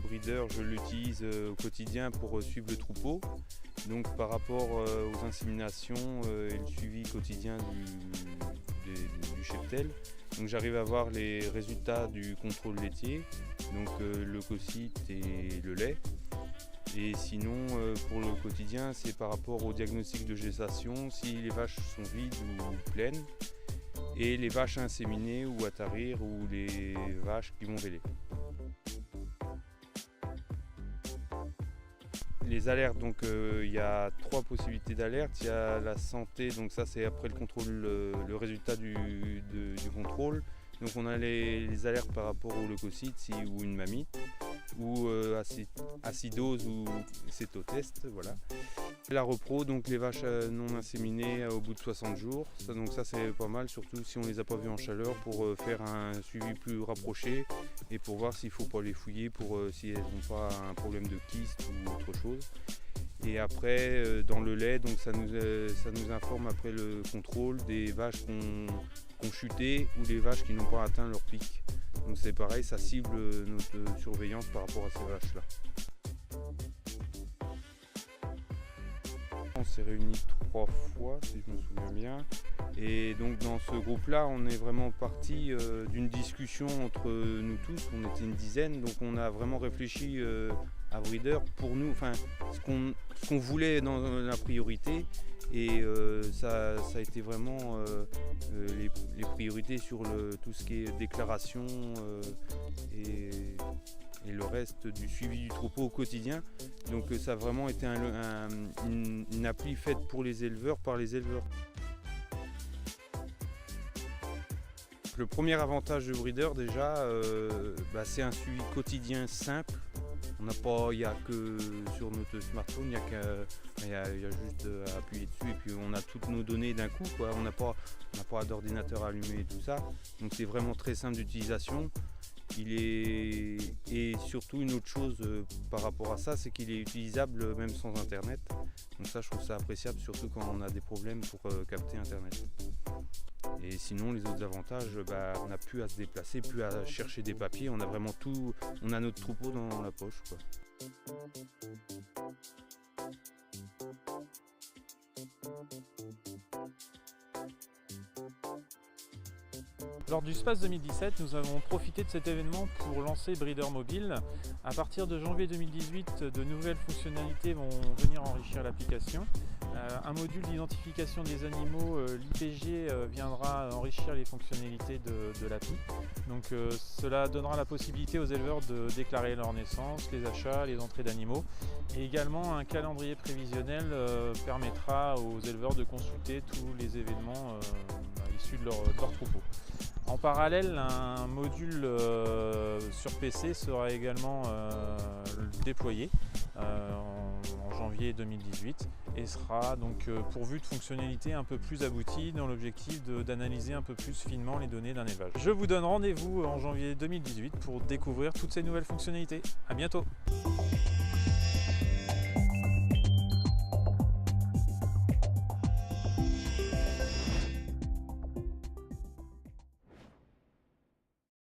Breeder, je l'utilise au quotidien pour suivre le troupeau. Donc par rapport aux inséminations et le suivi quotidien du cheptel. Donc j'arrive à voir les résultats du contrôle laitier, donc leucocytes et le lait. Et sinon pour le quotidien, c'est par rapport au diagnostic de gestation, si les vaches sont vides ou pleines, et les vaches inséminées ou à tarir ou les vaches qui vont véler. Les alertes, donc il y a 3 possibilités d'alerte. Il y a la santé, donc ça c'est après le contrôle, le résultat du contrôle. Donc on a les alertes par rapport au leucocyte ou une mamite, ou acidose ou cétotest, voilà. La repro, donc les vaches non inséminées au bout de 60 jours. Donc ça c'est pas mal, surtout si on les a pas vues en chaleur, pour faire un suivi plus rapproché et pour voir s'il faut pas les fouiller pour si elles n'ont pas un problème de kyste ou autre chose. Et après dans le lait, donc ça nous informe après le contrôle des vaches qui ont chuté ou des vaches qui n'ont pas atteint leur pic. Donc c'est pareil, ça cible notre surveillance par rapport à ces vaches-là. On s'est réunis 3 fois, si je me souviens bien. Et donc dans ce groupe-là, on est vraiment parti d'une discussion entre nous tous. On était une dizaine, donc on a vraiment réfléchi à Breeder pour nous, enfin ce qu'on voulait dans la priorité. Et ça a été vraiment les priorités sur tout ce qui est déclaration et le reste du suivi du troupeau au quotidien. Donc ça a vraiment été une appli faite pour les éleveurs, par les éleveurs. Le premier avantage de Breeder déjà, c'est un suivi quotidien simple. Il n'y a que sur notre smartphone, il y a juste à appuyer dessus et puis on a toutes nos données d'un coup, quoi. On n'a pas d'ordinateur allumé et tout ça. Donc c'est vraiment très simple d'utilisation. Et surtout une autre chose par rapport à ça, c'est qu'il est utilisable même sans internet. Donc ça, je trouve ça appréciable, surtout quand on a des problèmes pour capter internet. Et sinon, les autres avantages, on n'a plus à se déplacer, plus à chercher des papiers. On a vraiment tout, on a notre troupeau dans la poche, quoi. Lors du SPACE 2017, nous avons profité de cet événement pour lancer Breeder Mobile. À partir de janvier 2018, de nouvelles fonctionnalités vont venir enrichir l'application. Un module d'identification des animaux, l'IPG, viendra enrichir les fonctionnalités de l'appli. Donc cela donnera la possibilité aux éleveurs de déclarer leur naissance, les achats, les entrées d'animaux. Et également un calendrier prévisionnel permettra aux éleveurs de consulter tous les événements issus de leur troupeau. En parallèle, un module sur PC sera également déployé en janvier 2018 et sera donc pourvu de fonctionnalités un peu plus abouties dans l'objectif d'analyser un peu plus finement les données d'un élevage. Je vous donne rendez-vous en janvier 2018 pour découvrir toutes ces nouvelles fonctionnalités. À bientôt!